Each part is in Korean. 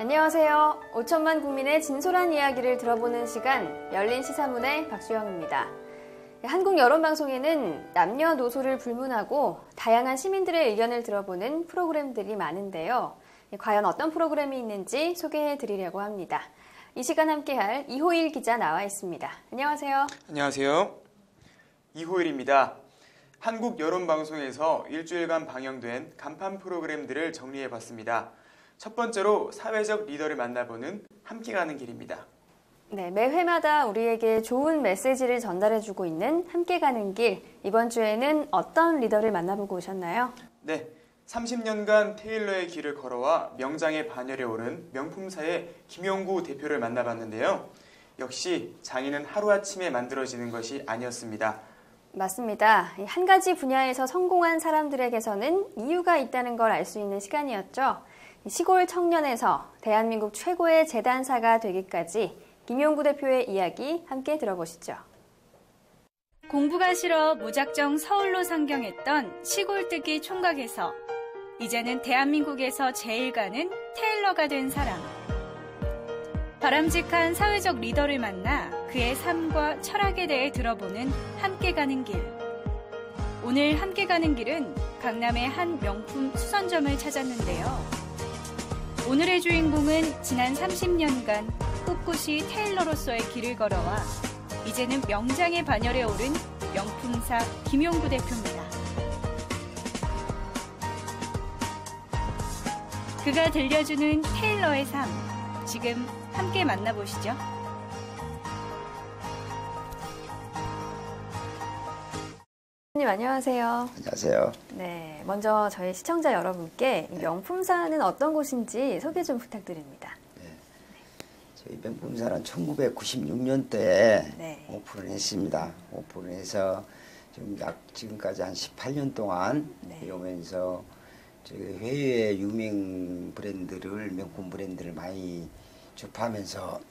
안녕하세요. 5천만 국민의 진솔한 이야기를 들어보는 시간, 열린 시사문의 박수영입니다. 한국 여론방송에는 남녀노소를 불문하고 다양한 시민들의 의견을 들어보는 프로그램들이 많은데요. 과연 어떤 프로그램이 있는지 소개해 드리려고 합니다. 이 시간 함께할 이호일 기자 나와 있습니다. 안녕하세요. 안녕하세요. 이호일입니다. 한국 여론방송에서 일주일간 방영된 간판 프로그램들을 정리해봤습니다. 첫 번째로 사회적 리더를 만나보는 함께 가는 길입니다. 네, 매 회마다 우리에게 좋은 메시지를 전달해주고 있는 함께 가는 길. 이번 주에는 어떤 리더를 만나보고 오셨나요? 네, 30년간 테일러의 길을 걸어와 명장의 반열에 오른 명품사의 김용구 대표를 만나봤는데요. 역시 장인은 하루아침에 만들어지는 것이 아니었습니다. 맞습니다. 한 가지 분야에서 성공한 사람들에게서는 이유가 있다는 걸 알 수 있는 시간이었죠. 시골 청년에서 대한민국 최고의 재단사가 되기까지 김용구 대표의 이야기 함께 들어보시죠. 공부가 싫어 무작정 서울로 상경했던 시골뜨기 총각에서 이제는 대한민국에서 제일 가는 테일러가 된 사람. 바람직한 사회적 리더를 만나 그의 삶과 철학에 대해 들어보는 함께 가는 길. 오늘 함께 가는 길은 강남의 한 명품 수선점을 찾았는데요. 오늘의 주인공은 지난 30년간 꿋꿋이 테일러로서의 길을 걸어와 이제는 명장의 반열에 오른 명품사 김용구 대표입니다. 그가 들려주는 테일러의 삶, 지금 함께 만나보시죠. 선생님 안녕하세요. 안녕하세요. 네, 먼저 저희 시청자 여러분께 명품사는 어떤 곳인지 소개 좀 부탁드립니다. 네. 저희 명품사는 1996년도에 오픈을 했습니다. 오픈을 해서 지금까지 한 18년 동안 이러면서 저희 해외 유명 브랜드를, 명품 브랜드를 많이 접하면서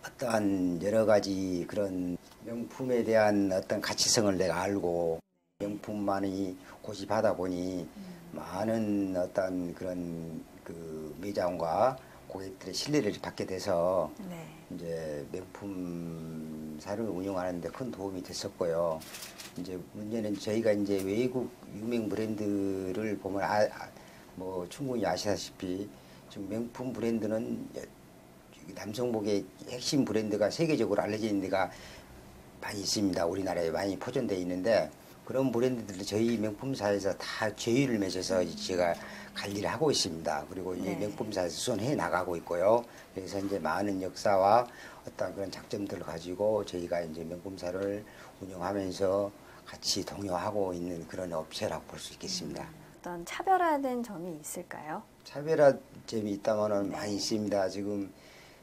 어떠한 여러 가지 그런 명품에 대한 어떤 가치성을 내가 알고 명품만이 고집하다 보니 많은 어떤 그런 그 매장과 고객들의 신뢰를 받게 돼서 이제 명품사를 운영하는데 큰 도움이 됐었고요. 이제 문제는 저희가 이제 외국 유명 브랜드를 보면 뭐 충분히 아시다시피 지금 명품 브랜드는 남성복의 핵심 브랜드가 세계적으로 알려져 있는 데가 많이 있습니다. 우리나라에 많이 포진되어 있는데 그런 브랜드들을 저희 명품사에서 다 제휴를 맺어서 제가 관리를 하고 있습니다. 그리고 이 명품사에서 수선해 나가고 있고요. 그래서 이제 많은 역사와 어떤 그런 장점들을 가지고 저희가 이제 명품사를 운영하면서 같이 동요하고 있는 그런 업체라고 볼 수 있겠습니다. 어떤 차별화된 점이 있을까요? 차별화점이 있다면은 많이 있습니다. 지금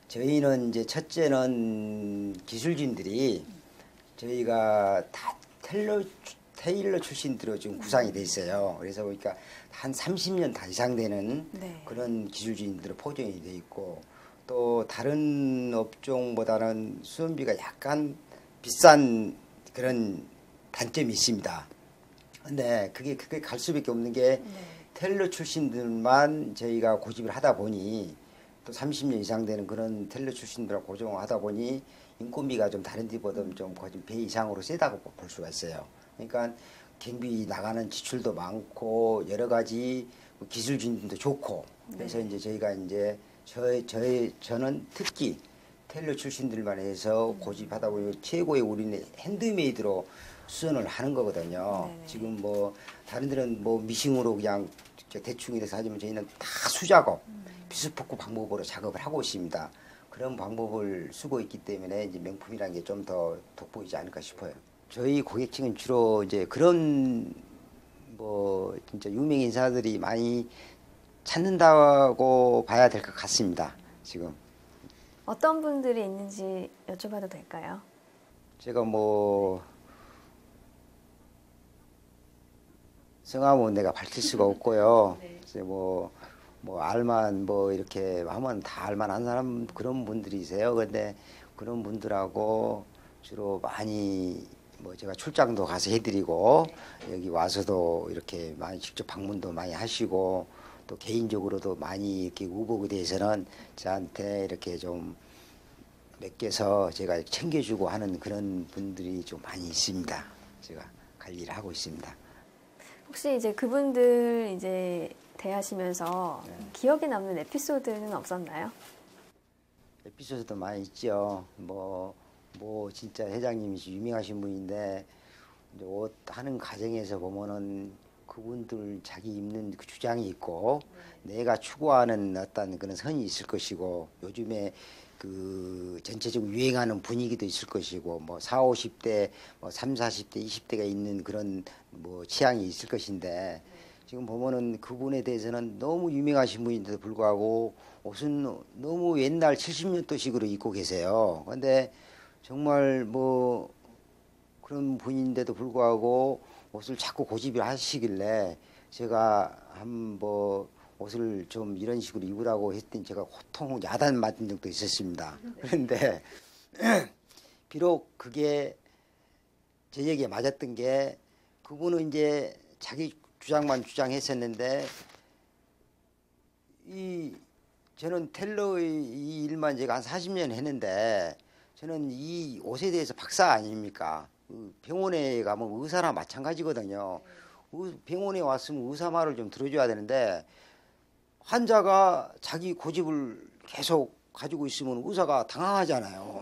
저희는 이제 첫째는 기술진들이 저희가 다 테일러 출신들로 지금 구상이 돼 있어요. 그래서 보니까 한 30년 다 이상 되는 그런 기술진들로 포진이 돼 있고 또 다른 업종보다는 수선비가 약간 비싼 그런 단점이 있습니다. 근데 그게 갈 수밖에 없는 게 테일러 출신들만 저희가 고집을 하다 보니 또 30년 이상 되는 그런 테일러 출신들하고 고정을 하다 보니 인건비가 좀 다른 데보다 좀 거의 배 이상으로 세다고 볼 수가 있어요. 그러니까 경비 나가는 지출도 많고 여러 가지 기술진도 좋고 그래서 이제 저희가 이제 저는 특히 테일러 출신들만 해서 고집하다 보니 최고의 우리는 핸드메이드로 수선을 하는 거거든요. 지금 뭐 다른 데는 뭐 미싱으로 그냥 대충 이래서 하지만 저희는 다 수작업, 비스포크 방법으로 작업을 하고 있습니다. 그런 방법을 쓰고 있기 때문에 이제 명품이라는 게 좀 더 돋보이지 않을까 싶어요. 저희 고객층은 주로 이제 그런 뭐 진짜 유명 인사들이 많이 찾는다고 봐야 될 것 같습니다. 지금 어떤 분들이 있는지 여쭤봐도 될까요? 제가 뭐 성함은 내가 밝힐 수가 없고요. 이제 뭐 알만 뭐 이렇게 하면 다 알만한 사람 그런 분들이세요. 근데 그런 분들하고 주로 많이 뭐 제가 출장도 가서 해드리고 여기 와서도 이렇게 많이 직접 방문도 많이 하시고 또 개인적으로도 많이 이렇게 의복에 대해서는 저한테 이렇게 좀 맡겨서 제가 챙겨주고 하는 그런 분들이 좀 많이 있습니다. 제가 관리를 하고 있습니다. 혹시 이제 그분들 이제 대하시면서 기억에 남는 에피소드는 없었나요? 에피소드도 많이 있죠. 뭐 진짜 회장님이 유명하신 분인데 이제 옷 하는 과정에서 보면은 그분들 자기 입는 그 주장이 있고 내가 추구하는 어떤 그런 선이 있을 것이고 요즘에 그 전체적으로 유행하는 분위기도 있을 것이고 뭐 40, 50대, 뭐 30, 40대, 20대가 있는 그런 뭐 취향이 있을 것인데 지금 보면은 그분에 대해서는 너무 유명하신 분인데도 불구하고 옷은 너무 옛날 70년도식으로 입고 계세요. 근데 정말 뭐 그런 분인데도 불구하고 옷을 자꾸 고집을 하시길래 제가 뭐 옷을 좀 이런 식으로 입으라고 했더니 제가 호통 야단 맞은 적도 있었습니다. 그런데 비록 그게 제 얘기에 맞았던 게 그분은 이제 자기 주장만 주장했었는데 저는 텔러의 이 일만 제가 한 40년 했는데 저는 이 옷에 대해서 박사 아닙니까? 병원에 가면 의사나 마찬가지거든요. 병원에 왔으면 의사 말을 좀 들어줘야 되는데 환자가 자기 고집을 계속 가지고 있으면 의사가 당황하잖아요.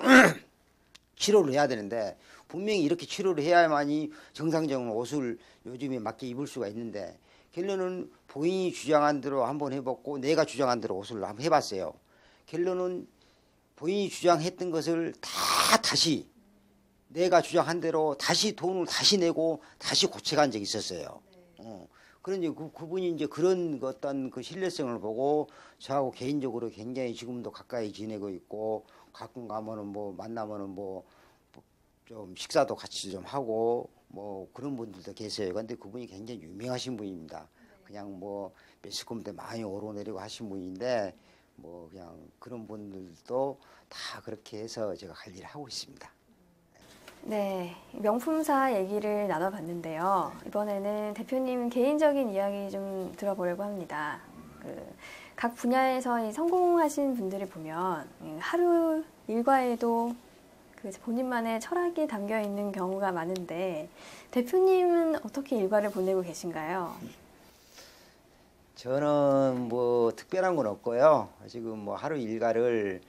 치료를 해야 되는데 분명히 이렇게 치료를 해야만이 정상적인 옷을 요즘에 맞게 입을 수가 있는데 결론은 본인이 주장한 대로 한번 해봤고 내가 주장한 대로 옷을 한번 해봤어요. 결론은 본인이 주장했던 것을 다시 내가 주장한 대로 다시 돈을 다시 내고 다시 고쳐간 적이 있었어요. 그런데 그분이 이제 그런 어떤 그 신뢰성을 보고 저하고 개인적으로 굉장히 지금도 가까이 지내고 있고 가끔 가면은 뭐 만나면은 뭐 좀 식사도 같이 좀 하고 뭐 그런 분들도 계세요. 근데 그분이 굉장히 유명하신 분입니다. 그냥 뭐 매스컴 때 많이 오르내리고 하신 분인데 뭐 그냥 그런 분들도 다 그렇게 해서 제가 관리를 하고 있습니다. 네, 명품사 얘기를 나눠봤는데요. 이번에는 대표님 개인적인 이야기 좀 들어보려고 합니다. 각 분야에서 이 성공하신 분들을 보면 하루 일과에도 그 본인만의 철학이 담겨 있는 경우가 많은데 대표님은 어떻게 일과를 보내고 계신가요? 저는 뭐 특별한 건 없고요. 지금 뭐 하루 일과를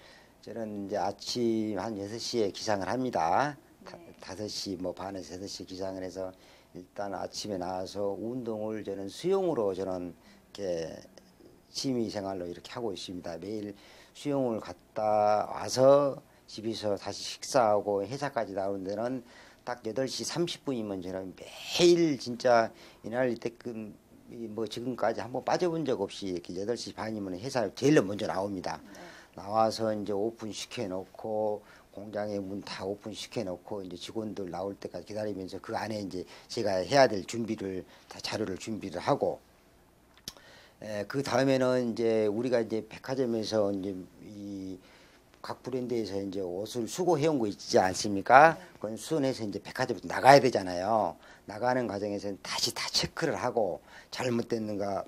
저는 이제 아침 한 6시에 기상을 합니다. 5시 뭐 반에서 6시 기상을 해서 일단 아침에 나와서 운동을 저는 수영으로 저는 이렇게 취미 생활로 이렇게 하고 있습니다. 매일 수영을 갔다 와서 집에서 다시 식사하고 회사까지 나오는 데는 딱 8시 30분이면 저는 매일 진짜 이날 이때끔 뭐 지금까지 한번 빠져본 적 없이 이렇게 8시 반이면 회사를 제일 먼저 나옵니다. 나와서 이제 오픈 시켜놓고 공장에 문 다 오픈 시켜놓고 이제 직원들 나올 때까지 기다리면서 그 안에 이제 제가 해야 될 준비를 다 자료를 준비를 하고 그 다음에는 이제 우리가 이제 백화점에서 이제 이 각 브랜드에서 이제 옷을 수거해온 거 있지 않습니까? 그건 수선해서 이제 백화점에서 나가야 되잖아요. 나가는 과정에서는 다시 다 체크를 하고 잘못됐는가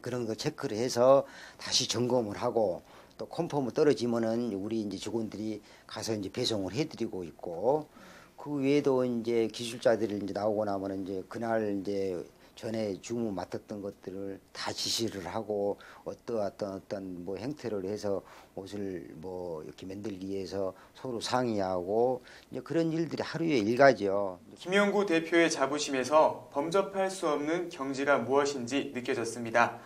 그런 거 체크를 해서 다시 점검을 하고 또 컨펌이 떨어지면은 우리 이제 직원들이 가서 이제 배송을 해드리고 있고 그 외에도 이제 기술자들이 이제 나오고 나면은 이제 그날 이제 전에 주문 맡았던 것들을 다 지시를 하고 어떤 뭐 행태를 해서 옷을 뭐 이렇게 만들기 위해서 서로 상의하고 이제 그런 일들이 하루의 일과죠. 김영구 대표의 자부심에서 범접할 수 없는 경지가 무엇인지 느껴졌습니다.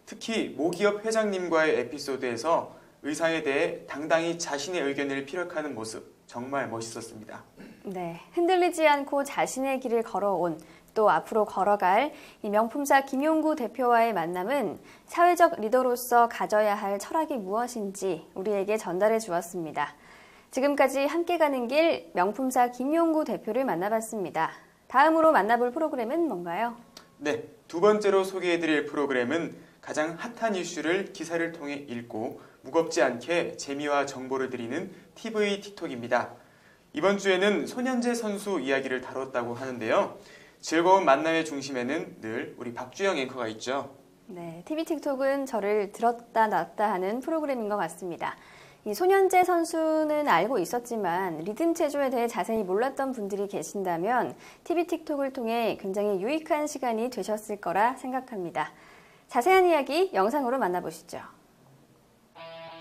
특히 모기업 회장님과의 에피소드에서 의상에 대해 당당히 자신의 의견을 피력하는 모습 정말 멋있었습니다. 네, 흔들리지 않고 자신의 길을 걸어온 또 앞으로 걸어갈 이 명품사 김용구 대표와의 만남은 사회적 리더로서 가져야 할 철학이 무엇인지 우리에게 전달해 주었습니다. 지금까지 함께 가는 길 명품사 김용구 대표를 만나봤습니다. 다음으로 만나볼 프로그램은 뭔가요? 네, 두 번째로 소개해드릴 프로그램은 가장 핫한 이슈를 기사를 통해 읽고 무겁지 않게 재미와 정보를 드리는 TV 틱톡입니다. 이번 주에는 손현재 선수 이야기를 다뤘다고 하는데요. 즐거운 만남의 중심에는 늘 우리 박주영 앵커가 있죠. 네, TV 틱톡은 저를 들었다 놨다 하는 프로그램인 것 같습니다. 이 손현재 선수는 알고 있었지만 리듬 체조에 대해 자세히 몰랐던 분들이 계신다면 TV 틱톡을 통해 굉장히 유익한 시간이 되셨을 거라 생각합니다. 자세한 이야기 영상으로 만나보시죠.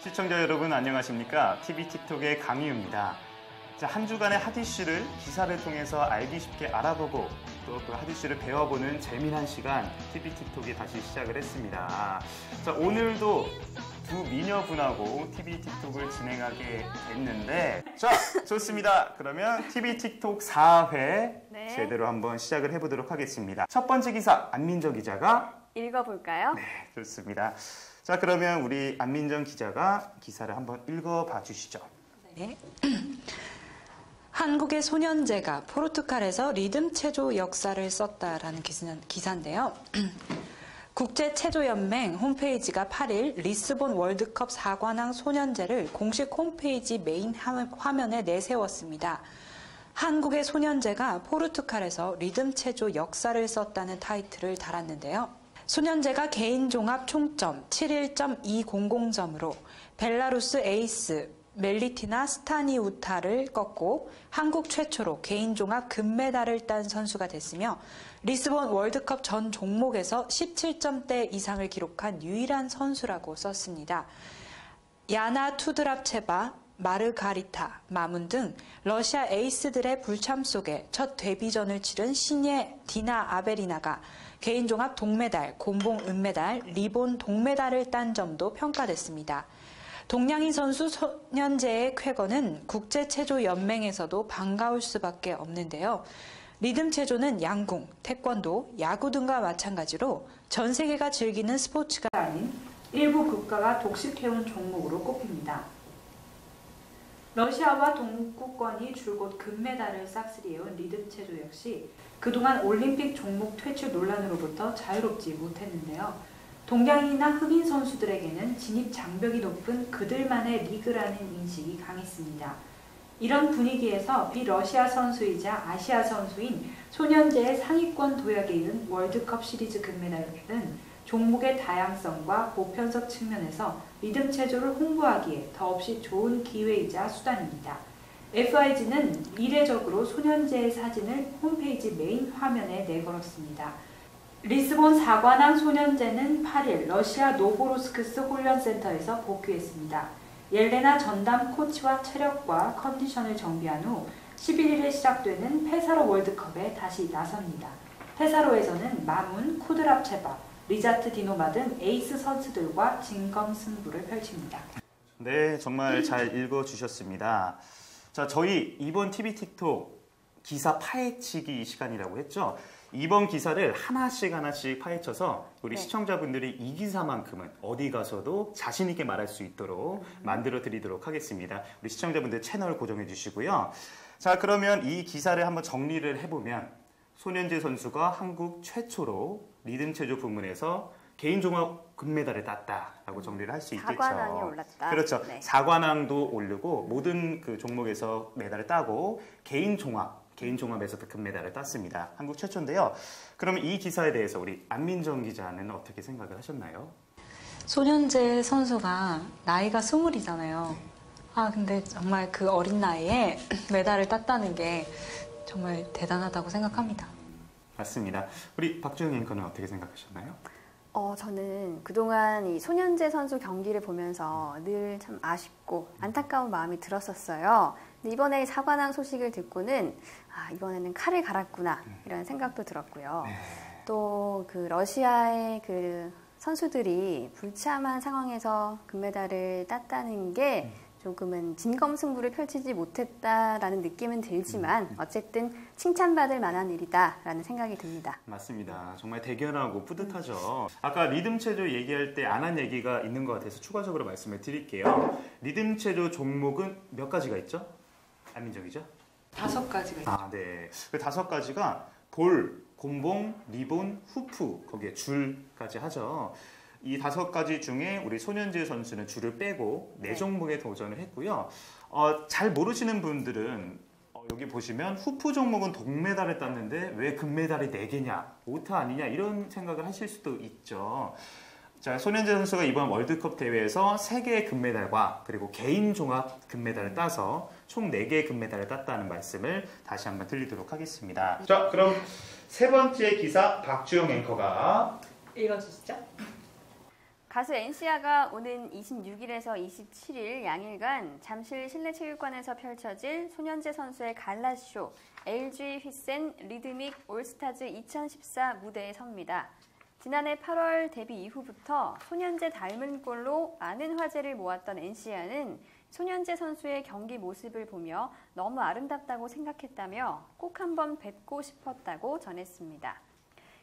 시청자 여러분 안녕하십니까? TV 틱톡의 강희우입니다. 자, 한 주간의 핫 이슈를 기사를 통해서 알기 쉽게 알아보고 또 그 핫 이슈를 배워보는 재미난 시간 TV 틱톡이 다시 시작을 했습니다. 자, 오늘도 두 미녀분하고 TV 틱톡을 진행하게 됐는데 자, 좋습니다. 그러면 TV 틱톡 4회 네. 제대로 한번 시작을 해보도록 하겠습니다. 첫 번째 기사 안민정 기자가 읽어볼까요? 네, 좋습니다. 자, 그러면 우리 안민정 기자가 기사를 한번 읽어봐 주시죠. 네. 한국의 소년제가 포르투갈에서 리듬 체조 역사를 썼다라는 기사인데요. 국제체조연맹 홈페이지가 8일 리스본 월드컵 4관왕 소년제를 공식 홈페이지 메인 화면에 내세웠습니다. 한국의 소년제가 포르투갈에서 리듬 체조 역사를 썼다는 타이틀을 달았는데요. 소년제가 개인 종합 총점 71.200점으로 벨라루스 에이스 멜리티나 스타니우타를 꺾고 한국 최초로 개인 종합 금메달을 딴 선수가 됐으며 리스본 월드컵 전 종목에서 17점대 이상을 기록한 유일한 선수라고 썼습니다. 야나 투드랍체바, 마르가리타, 마문 등 러시아 에이스들의 불참 속에 첫 데뷔전을 치른 신예 디나 아베리나가 개인 종합 동메달, 곤봉 은메달, 리본 동메달을 딴 점도 평가됐습니다. 동양인 선수 소년제의 쾌거는 국제체조연맹에서도 반가울 수밖에 없는데요. 리듬 체조는 양궁, 태권도, 야구 등과 마찬가지로 전 세계가 즐기는 스포츠가 아닌 일부 국가가 독식해온 종목으로 꼽힙니다. 러시아와 동구권이 줄곧 금메달을 싹쓸이해온 리듬 체조 역시 그동안 올림픽 종목 퇴출 논란으로부터 자유롭지 못했는데요. 동양인이나 흑인 선수들에게는 진입 장벽이 높은 그들만의 리그라는 인식이 강했습니다. 이런 분위기에서 비러시아 선수이자 아시아 선수인 소년제의 상위권 도약에 이른 월드컵 시리즈 금메달은 종목의 다양성과 보편적 측면에서 리듬 체조를 홍보하기에 더없이 좋은 기회이자 수단입니다. FIG는 이례적으로 소년제의 사진을 홈페이지 메인 화면에 내걸었습니다. 리스본 4관왕 소년제는 8일 러시아 노보로스크스 훈련센터에서 복귀했습니다. 옐레나 전담 코치와 체력과 컨디션을 정비한 후 11일에 시작되는 페사로 월드컵에 다시 나섭니다. 페사로에서는 마문, 쿠드랍체바, 리자트 디노마 등 에이스 선수들과 진검승부를 펼칩니다. 네, 정말 잘 읽어주셨습니다. 자, 저희 이번 TV 틱톡 기사 파헤치기 시간이라고 했죠. 이번 기사를 하나씩 파헤쳐서 우리 네. 시청자분들이 이 기사만큼은 어디 가서도 자신 있게 말할 수 있도록 만들어 드리도록 하겠습니다. 우리 시청자분들 채널 고정해 주시고요. 자, 그러면 이 기사를 한번 정리를 해보면 소년제 선수가 한국 최초로 리듬 체조 부문에서 개인 종합 금메달을 땄다라고 정리를 할 수 있겠죠. 4관왕이 올랐다. 그렇죠. 네. 4관왕도 오르고 모든 그 종목에서 메달을 따고 개인 종합에서도 금메달을 땄습니다. 한국 최초인데요. 그러면 이 기사에 대해서 우리 안민정 기자는 어떻게 생각을 하셨나요? 소년제 선수가 나이가 20이잖아요. 근데 정말 그 어린 나이에 메달을 땄다는 게 정말 대단하다고 생각합니다. 맞습니다. 우리 박주영 앵커는 어떻게 생각하셨나요? 저는 그동안 이 소년제 선수 경기를 보면서 늘 참 아쉽고 안타까운 마음이 들었었어요. 근데 이번에 4관왕 소식을 듣고는 이번에는 칼을 갈았구나 이런 생각도 들었고요. 또 그 러시아의 그 선수들이 불참한 상황에서 금메달을 땄다는 게 조금은 진검승부를 펼치지 못했다라는 느낌은 들지만 어쨌든 칭찬받을 만한 일이다라는 생각이 듭니다. 맞습니다. 정말 대견하고 뿌듯하죠. 아까 리듬 체조 얘기할 때 안 한 얘기가 있는 것 같아서 추가적으로 말씀을 드릴게요. 리듬 체조 종목은 몇 가지가 있죠? 안민정이죠? 5가지가 있죠. 네. 그 5가지가 볼, 곤봉, 리본, 후프, 거기에 줄까지 하죠. 이 5가지 중에 우리 소년제 선수는 줄을 빼고 4종목에 도전을 했고요. 잘 모르시는 분들은 여기 보시면 후프 종목은 동메달을 땄는데 왜 금메달이 4개냐, 오타 아니냐 이런 생각을 하실 수도 있죠. 자, 손현재 선수가 이번 월드컵 대회에서 3개의 금메달과 그리고 개인 종합 금메달을 따서 총 4개의 금메달을 땄다는 말씀을 다시 한번 드리도록 하겠습니다. 자, 그럼 세 번째 기사 박주영 앵커가 읽어주시죠. 가수 엔시아가 오는 26일에서 27일 양일간 잠실 실내체육관에서 펼쳐질 손현재 선수의 갈라쇼 LG 휘센 리드믹 올스타즈 2014 무대에 섭니다. 지난해 8월 데뷔 이후부터 손현재 닮은 꼴로 많은 화제를 모았던 엔시아는 손현재 선수의 경기 모습을 보며 너무 아름답다고 생각했다며 꼭 한번 뵙고 싶었다고 전했습니다.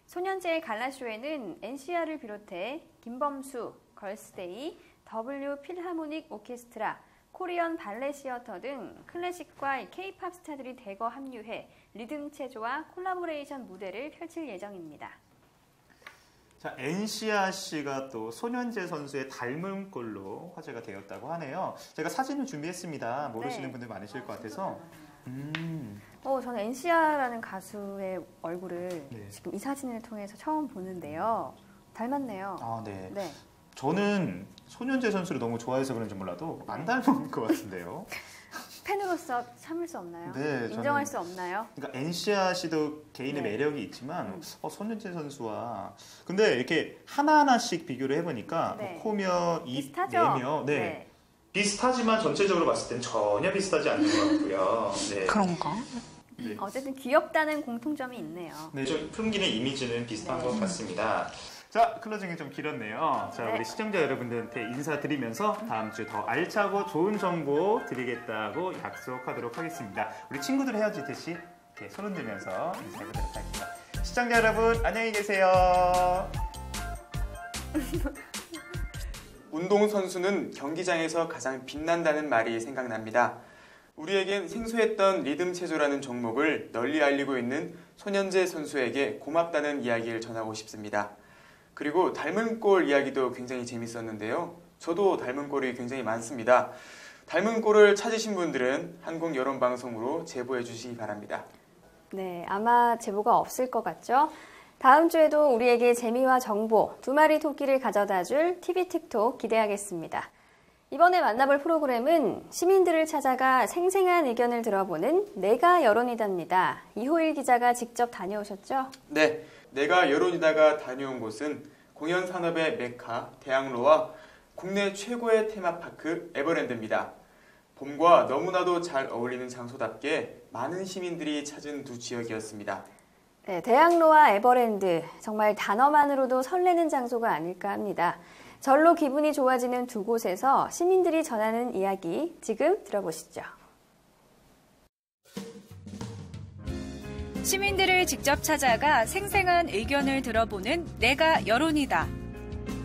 손현재의 갈라쇼에는 엔시아를 비롯해 김범수, 걸스데이, W 필하모닉 오케스트라, 코리언 발레 시어터 등 클래식과 K-팝 스타들이 대거 합류해 리듬 체조와 콜라보레이션 무대를 펼칠 예정입니다. 자, 엔시아 씨가 또 손현재 선수의 닮은 꼴로 화제가 되었다고 하네요. 제가 사진을 준비했습니다. 모르시는 분들 많으실 것 같아서. 저는 엔시아라는 가수의 얼굴을 네. 지금 이 사진을 통해서 처음 보는데요. 닮았네요. 아, 네. 네. 저는 손현재 선수를 너무 좋아해서 그런지 몰라도 안 닮은 것 같은데요. 팬으로서 참을 수 없나요? 네, 인정할 수 없나요? 그러니까 엔시아 씨도 개인의 네. 매력이 있지만 손현재 선수와 근데 이렇게 하나하나씩 비교를 해보니까 네. 코며 입, 비슷하죠? 내며 네. 비슷하지만 전체적으로 봤을 땐 전혀 비슷하지 않는 것 같고요. 네. 그런가? 네. 어쨌든 귀엽다는 공통점이 있네요. 네, 좀 풍기는 이미지는 비슷한 것 같습니다. 자, 클로징이 좀 길었네요. 자, 네. 우리 시청자 여러분들한테 인사드리면서 다음 주 더 알차고 좋은 정보 드리겠다고 약속하도록 하겠습니다. 우리 친구들 헤어지듯이 이렇게 손 흔들면서 인사드리도록 하겠습니다. 시청자 여러분, 안녕히 계세요. 운동선수는 경기장에서 가장 빛난다는 말이 생각납니다. 우리에겐 생소했던 리듬 체조라는 종목을 널리 알리고 있는 손현재 선수에게 고맙다는 이야기를 전하고 싶습니다. 그리고 닮은 꼴 이야기도 굉장히 재밌었는데요. 저도 닮은 꼴이 굉장히 많습니다. 닮은 꼴을 찾으신 분들은 한국여론방송으로 제보해 주시기 바랍니다. 네, 아마 제보가 없을 것 같죠? 다음 주에도 우리에게 재미와 정보, 두 마리 토끼를 가져다 줄 TV 틱톡 기대하겠습니다. 이번에 만나볼 프로그램은 시민들을 찾아가 생생한 의견을 들어보는 내가 여론이다입니다. 이호일 기자가 직접 다녀오셨죠? 네, 내가 여론이다가 다녀온 곳은 공연산업의 메카 대학로와 국내 최고의 테마파크 에버랜드입니다. 봄과 너무나도 잘 어울리는 장소답게 많은 시민들이 찾은 두 지역이었습니다. 네, 대학로와 에버랜드, 정말 단어만으로도 설레는 장소가 아닐까 합니다. 절로 기분이 좋아지는 두 곳에서 시민들이 전하는 이야기 지금 들어보시죠. 시민들을 직접 찾아가 생생한 의견을 들어보는 내가 여론이다.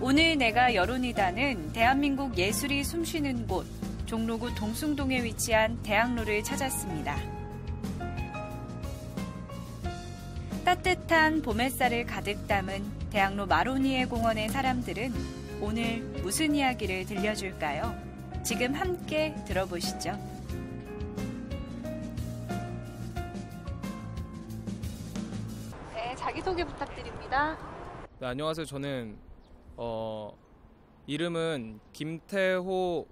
오늘 내가 여론이다는 대한민국 예술이 숨쉬는 곳, 종로구 동숭동에 위치한 대학로를 찾았습니다. 따뜻한 봄 햇살을 가득 담은 대학로 마로니에 공원의 사람들은 오늘 무슨 이야기를 들려줄까요? 지금 함께 들어보시죠. 네, 자기소개 부탁드립니다. 네, 안녕하세요. 저는 이름은 김태호라고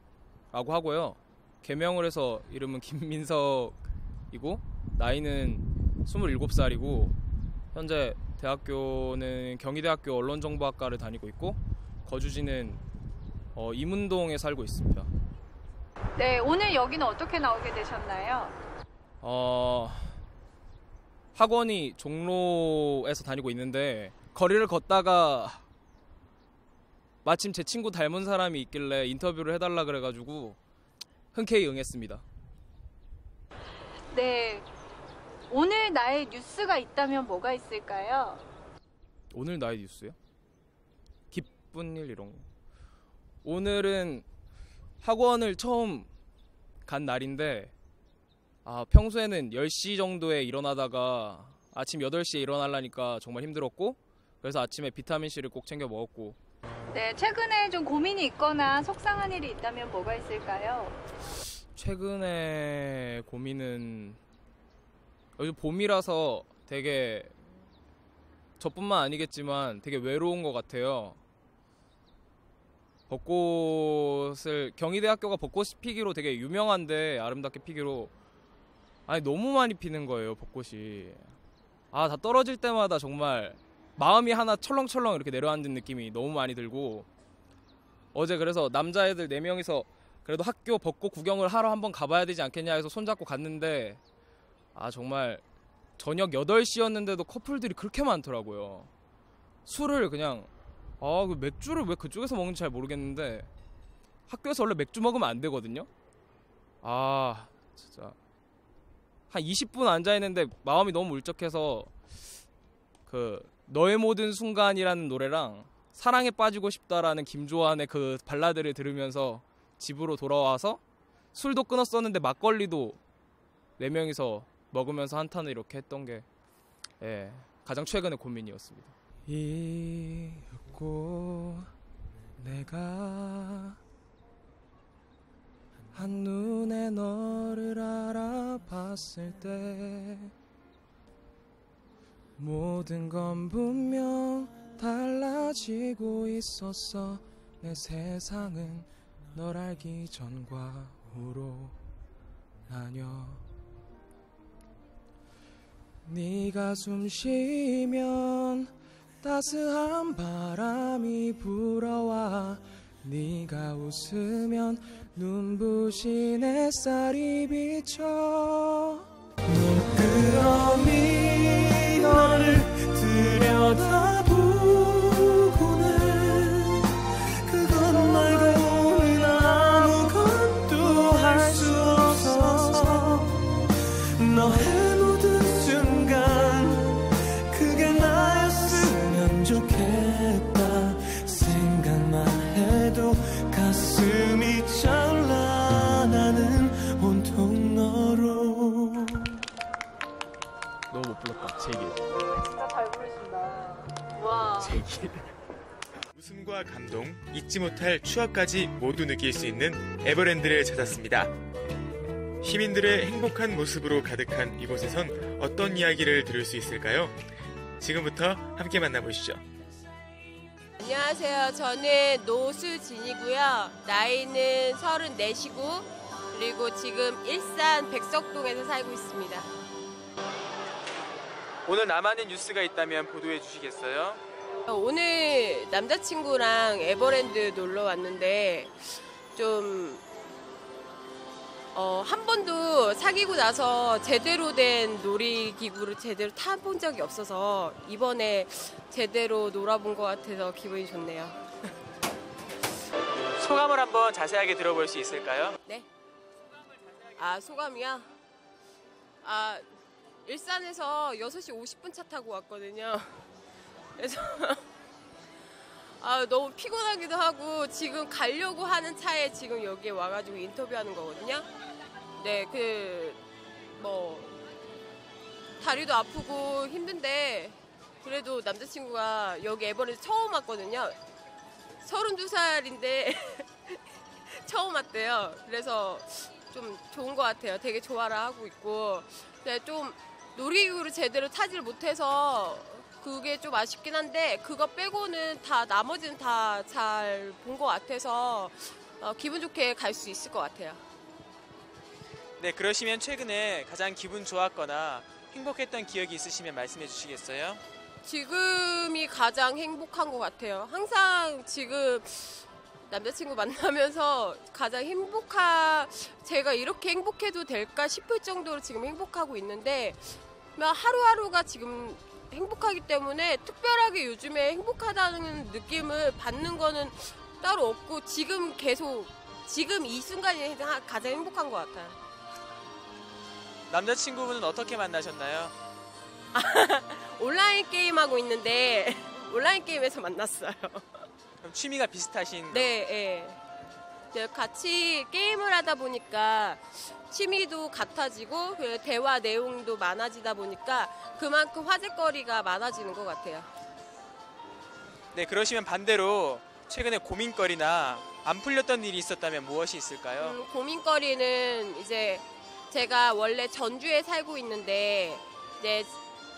하고요. 개명을 해서 이름은 김민석이고 나이는 27살이고 현재 대학교는 경희대학교 언론정보학과를 다니고 있고 거주지는 이문동에 살고 있습니다. 네, 오늘 여기는 어떻게 나오게 되셨나요? 학원이 종로에서 다니고 있는데 거리를 걷다가 마침 제 친구 닮은 사람이 있길래 인터뷰를 해달라 그래가지고 흔쾌히 응했습니다. 네, 오늘 나의 뉴스가 있다면 뭐가 있을까요? 오늘 나의 뉴스요? 기쁜 일 이런 거. 오늘은 학원을 처음 간 날인데 평소에는 10시 정도에 일어나다가 아침 8시에 일어나려니까 정말 힘들었고 그래서 아침에 비타민C를 꼭 챙겨 먹었고 네, 최근에 좀 고민이 있거나 속상한 일이 있다면 뭐가 있을까요? 최근에 고민은 요즘 봄이라서 되게 저뿐만 아니겠지만 되게 외로운 것 같아요. 벚꽃을 경희대학교가 벚꽃 피기로 되게 유명한데 아름답게 피기로 아니 너무 많이 피는 거예요 벚꽃이. 아 다 떨어질 때마다 정말 마음이 하나 철렁철렁 이렇게 내려앉은 느낌이 너무 많이 들고 어제 그래서 남자애들 4명이서 그래도 학교 벚꽃 구경을 하러 한번 가봐야 되지 않겠냐 해서 손잡고 갔는데 아 정말 저녁 8시였는데도 커플들이 그렇게 많더라고요. 술을 그냥 그 맥주를 왜 그쪽에서 먹는지 잘 모르겠는데 학교에서 원래 맥주 먹으면 안 되거든요. 아 진짜 한 20분 앉아있는데 마음이 너무 울적해서 그 너의 모든 순간이라는 노래랑 사랑에 빠지고 싶다라는 김조한의 그 발라드를 들으면서 집으로 돌아와서 술도 끊었었는데 막걸리도 4명이서 먹으면서 한탄을 이렇게 했던 게 가장 최근의 고민이었습니다. 잊고 내가 한눈에 너를 알아봤을 때 모든 건 분명 달라지고 있었어. 내 세상은 널 알기 전과 후로 나뉘어. 네가 숨 쉬면 따스한 바람이 불어와. 네가 웃으면 눈부신 햇살이 비쳐. 눈끄러미 너를 들여다보고는 그건 말고는 아무것도 할 수 없어서 너의 모든 순간 그게 나였으면 좋겠다. 생각만 해도 가슴이 차올라. 나는 온통 너로. 너무 못 불렀다. 제길. 진짜 잘 부르신다. 와. 제길. 웃음과 감동, 잊지 못할 추억까지 모두 느낄 수 있는 에버랜드를 찾았습니다. 시민들의 행복한 모습으로 가득한 이곳에선 어떤 이야기를 들을 수 있을까요? 지금부터 함께 만나보시죠. 안녕하세요. 저는 노수진이고요. 나이는 34시고 그리고 지금 일산 백석동에서 살고 있습니다. 오늘 남한의 뉴스가 있다면 보도해 주시겠어요? 오늘 남자친구랑 에버랜드 놀러 왔는데 좀 한 번도 사귀고 나서 제대로 된 놀이기구를 제대로 타본 적이 없어서 이번에 제대로 놀아본 것 같아서 기분이 좋네요. 소감을 한번 자세하게 들어볼 수 있을까요? 네. 소감이요? 일산에서 6시 50분 차 타고 왔거든요. 그래서 너무 피곤하기도 하고 지금 가려고 하는 차에 지금 여기에 와가지고 인터뷰하는 거거든요. 네, 다리도 아프고 힘든데 그래도 남자친구가 여기 에버랜드 처음 왔거든요. 32살인데 처음 왔대요. 그래서 좀 좋은 것 같아요. 되게 좋아라 하고 있고. 근데 좀 놀이기구를 제대로 타지를 못해서 그게 좀 아쉽긴 한데 그거 빼고는 다 나머지는 다 잘 본 것 같아서 기분 좋게 갈 수 있을 것 같아요. 네, 그러시면 최근에 가장 기분 좋았거나 행복했던 기억이 있으시면 말씀해 주시겠어요? 지금이 가장 행복한 것 같아요. 항상 지금 남자친구 만나면서 가장 제가 이렇게 행복해도 될까 싶을 정도로 지금 행복하고 있는데 하루하루가 지금 행복하기 때문에 특별하게 요즘에 행복하다는 느낌을 받는 거는 따로 없고 지금 이 순간이 가장 행복한 것 같아요. 남자친구분은 어떻게 만나셨나요? 온라인 게임하고 있는데 온라인 게임에서 만났어요. 그럼 취미가 비슷하신? 네. 같이 게임을 하다 보니까 취미도 같아지고 대화 내용도 많아지다 보니까 그만큼 화제거리가 많아지는 것 같아요. 네, 그러시면 반대로 최근에 고민거리나 안 풀렸던 일이 있었다면 무엇이 있을까요? 고민거리는 이제 제가 원래 전주에 살고 있는데 이제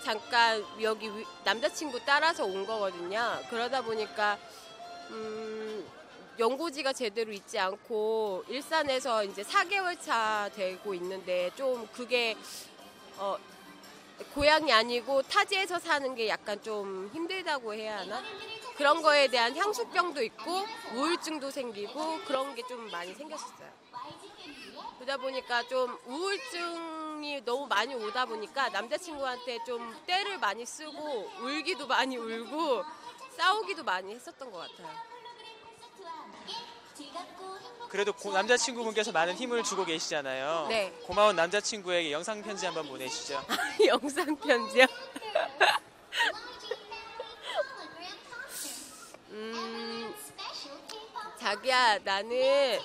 잠깐 여기 남자친구 따라서 온 거거든요. 그러다 보니까 연고지가 제대로 있지 않고 일산에서 이제 4개월 차 되고 있는데 좀 그게 고향이 아니고 타지에서 사는 게 약간 좀 힘들다고 해야 하나? 그런 거에 대한 향수병도 있고 우울증도 생기고 그런 게 좀 많이 생겼었어요. 그러다 보니까 좀 우울증이 너무 많이 오다 보니까 남자친구한테 좀 떼를 많이 쓰고 울기도 많이 울고 싸우기도 많이 했었던 것 같아요. 그래도 남자친구분께서 많은 힘을 주고 계시잖아요. 네. 고마운 남자친구에게 영상 편지 한번 보내시죠. 영상 편지요? 자기야, 나는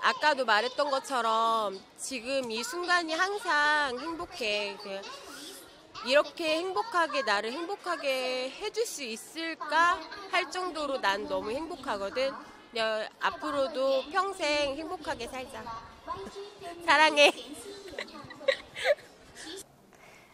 아까도 말했던 것처럼 지금 이 순간이 항상 행복해. 그냥 이렇게 행복하게 나를 행복하게 해줄 수 있을까 할 정도로 난 너무 행복하거든. 앞으로도 평생 행복하게 살자. 사랑해.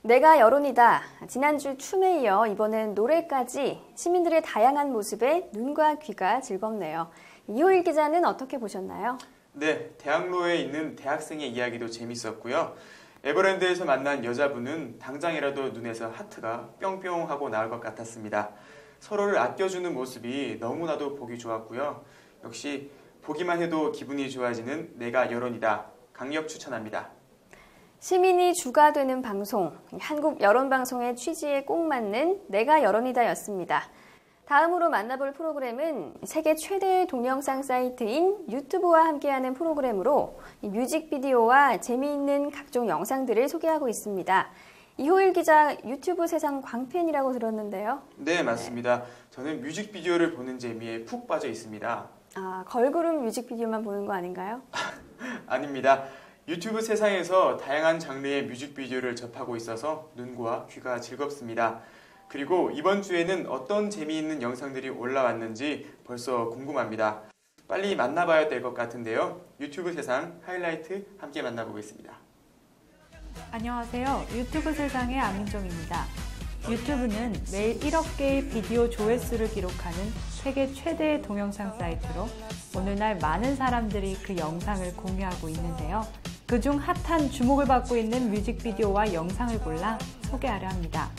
내가 여론이다. 지난주 춤에 이어 이번엔 노래까지 시민들의 다양한 모습에 눈과 귀가 즐겁네요. 이호일 기자는 어떻게 보셨나요? 네, 대학로에 있는 대학생의 이야기도 재밌었고요. 에버랜드에서 만난 여자분은 당장이라도 눈에서 하트가 뿅뿅 하고 나올 것 같았습니다. 서로를 아껴주는 모습이 너무나도 보기 좋았고요. 역시 보기만 해도 기분이 좋아지는 내가 여론이다. 강력 추천합니다. 시민이 주가 되는 방송, 한국 여론방송의 취지에 꼭 맞는 내가 여론이다였습니다. 다음으로 만나볼 프로그램은 세계 최대의 동영상 사이트인 유튜브와 함께하는 프로그램으로 뮤직비디오와 재미있는 각종 영상들을 소개하고 있습니다. 이호일 기자 유튜브 세상 광팬이라고 들었는데요. 네, 맞습니다. 저는 뮤직비디오를 보는 재미에 푹 빠져 있습니다. 아, 걸그룹 뮤직비디오만 보는 거 아닌가요? 아닙니다. 유튜브 세상에서 다양한 장르의 뮤직비디오를 접하고 있어서 눈과 귀가 즐겁습니다. 그리고 이번 주에는 어떤 재미있는 영상들이 올라왔는지 벌써 궁금합니다. 빨리 만나봐야 될 것 같은데요. 유튜브 세상 하이라이트 함께 만나보겠습니다. 안녕하세요. 유튜브 세상의 안민정입니다. 유튜브는 매일 1억 개의 비디오 조회수를 기록하는 세계 최대의 동영상 사이트로 오늘날 많은 사람들이 그 영상을 공유하고 있는데요. 그중 핫한 주목을 받고 있는 뮤직비디오와 영상을 골라 소개하려 합니다.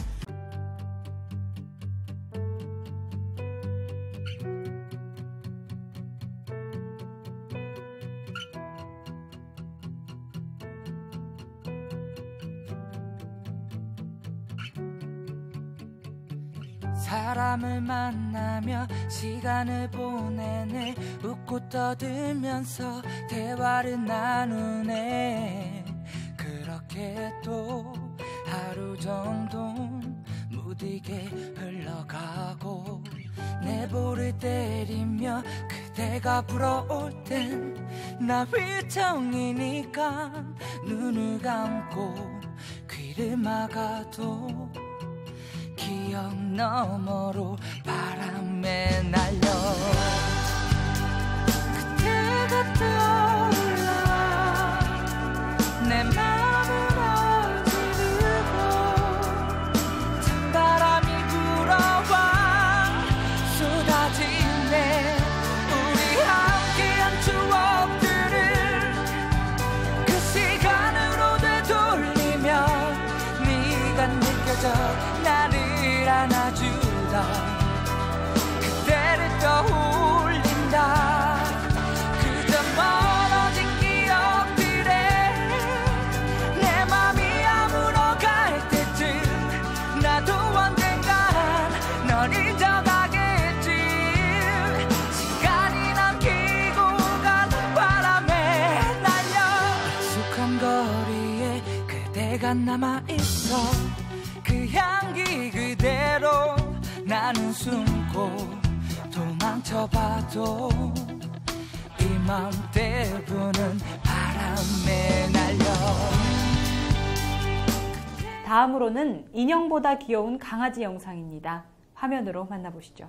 사람을 만나며 시간을 보내네. 웃고 떠들면서 대화를 나누네. 그렇게 또 하루 정도 무디게 흘러가고 내 볼을 때리며 그대가 부러울 땐 나 휘청이니까 눈을 감고 귀를 막아도 기억 너머로 바람에 날려 그때가 떠올라. 내 맘은 어지르고 찬바람이 불어와 쏟아지네. 우리 함께한 추억들을 그 시간으로 되돌리며 네가 느껴져 나를 안아주다. 그때를 떠올린다. 그저 멀어진 기억들에 내 맘이 아물어갈 때쯤 나도 언젠간 널 잊어가겠지. 시간이 남기고 간 바람에 날려 익숙한 거리에 그대가 남아있어. 그 향기 그대로 나는 숨고 도망쳐봐도 이맘때 부는 바람에 날려. 다음으로는 인형보다 귀여운 강아지 영상입니다. 화면으로 만나보시죠.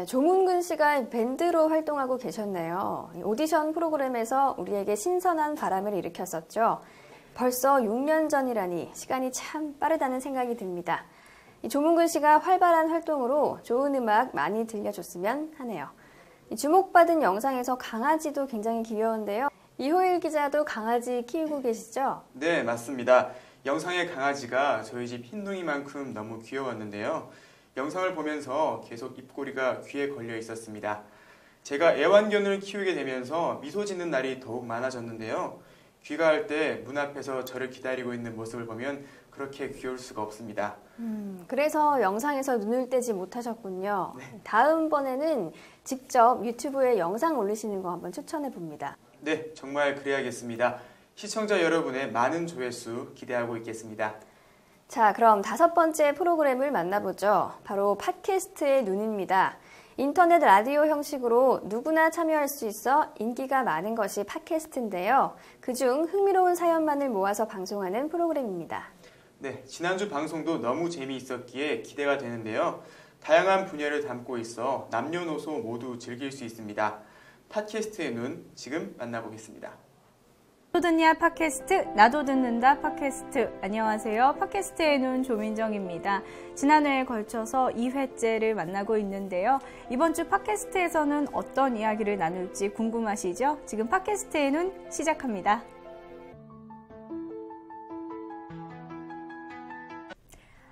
조문근 씨가 밴드로 활동하고 계셨네요. 오디션 프로그램에서 우리에게 신선한 바람을 일으켰었죠. 벌써 6년 전이라니 시간이 참 빠르다는 생각이 듭니다. 조문근 씨가 활발한 활동으로 좋은 음악 많이 들려줬으면 하네요. 주목받은 영상에서 강아지도 굉장히 귀여운데요. 이호일 기자도 강아지 키우고 계시죠? 네, 맞습니다. 영상의 강아지가 저희 집 흰둥이만큼 너무 귀여웠는데요. 영상을 보면서 계속 입꼬리가 귀에 걸려 있었습니다. 제가 애완견을 키우게 되면서 미소 짓는 날이 더욱 많아졌는데요. 귀가할 때 문 앞에서 저를 기다리고 있는 모습을 보면 그렇게 귀여울 수가 없습니다. 그래서 영상에서 눈을 떼지 못하셨군요. 네. 다음번에는 직접 유튜브에 영상 올리시는 거 한번 추천해 봅니다. 네, 정말 그래야겠습니다. 시청자 여러분의 많은 조회수 기대하고 있겠습니다. 자, 그럼 5번째 프로그램을 만나보죠. 바로 팟캐스트의 눈입니다. 인터넷 라디오 형식으로 누구나 참여할 수 있어 인기가 많은 것이 팟캐스트인데요. 그중 흥미로운 사연만을 모아서 방송하는 프로그램입니다. 네, 지난주 방송도 너무 재미있었기에 기대가 되는데요. 다양한 분야를 담고 있어 남녀노소 모두 즐길 수 있습니다. 팟캐스트의 눈, 지금 만나보겠습니다. 나도 듣냐 팟캐스트, 나도 듣는다 팟캐스트. 안녕하세요. 팟캐스트의 눈 조민정입니다. 지난해에 걸쳐서 2회째를 만나고 있는데요. 이번 주 팟캐스트에서는 어떤 이야기를 나눌지 궁금하시죠? 지금 팟캐스트의 눈 시작합니다.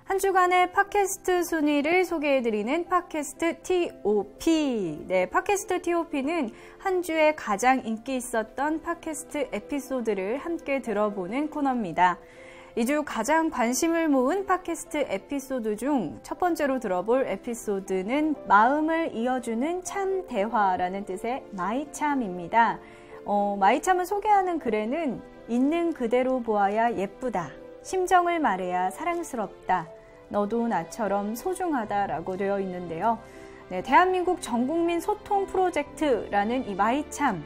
한 주간의 팟캐스트 순위를 소개해드리는 팟캐스트 TOP. 네, 팟캐스트 TOP는 한 주에 가장 인기 있었던 팟캐스트 에피소드를 함께 들어보는 코너입니다. 이 주 가장 관심을 모은 팟캐스트 에피소드 중 첫 번째로 들어볼 에피소드는 마음을 이어주는 참 대화라는 뜻의 마이참입니다. 마이참을 소개하는 글에는 있는 그대로 보아야 예쁘다. 심정을 말해야 사랑스럽다. 너도 나처럼 소중하다라고 되어 있는데요. 네, 대한민국 전국민 소통 프로젝트라는 이 마이참.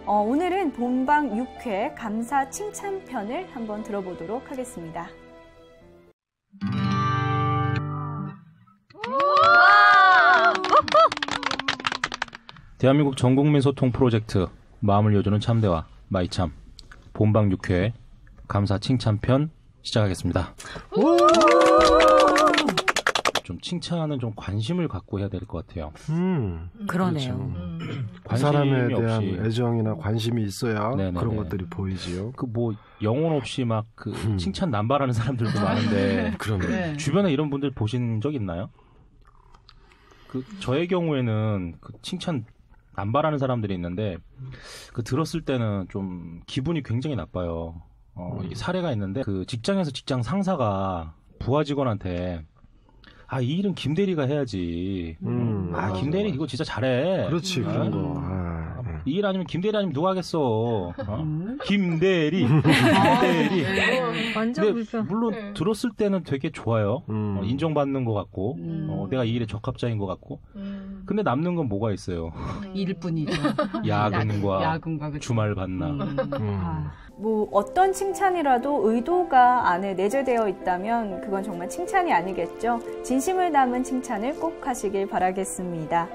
오늘은 본방 6회 감사 칭찬편을 한번 들어보도록 하겠습니다. 대한민국 전국민 소통 프로젝트 마음을 이어주는 참대화 마이참 본방 6회 감사 칭찬편 시작하겠습니다. 좀 칭찬은 좀 관심을 갖고 해야 될 것 같아요. 그러네요. 그 사람에 대한 없이. 애정이나 관심이 있어야 네네네. 그런 것들이 보이지요. 그 뭐 영혼 없이 막 그 칭찬 남발하는 사람들도 많은데 네. 주변에 이런 분들 보신 적 있나요? 그 저의 경우에는 그 칭찬 남발하는 사람들이 있는데 그 들었을 때는 좀 기분이 굉장히 나빠요. 이 사례가 있는데 그 직장에서 직장 상사가 부하 직원한테 이 일은 김 대리가 해야지. 김 대리 이거 진짜 잘해. 그렇지, 그런 거. 이 일 아니면 김 대리 아니면 누가 하겠어. 김 대리. 김 대리. 완전 불편. 물론 들었을 때는 되게 좋아요. 인정받는 것 같고, 내가 이 일에 적합자인 것 같고. 근데 남는 건 뭐가 있어요? 일뿐이죠. 야근과 야근과 주말 반납. 뭐 어떤 칭찬이라도 의도가 안에 내재되어 있다면 그건 정말 칭찬이 아니겠죠. 진심을 담은 칭찬을 꼭 하시길 바라겠습니다.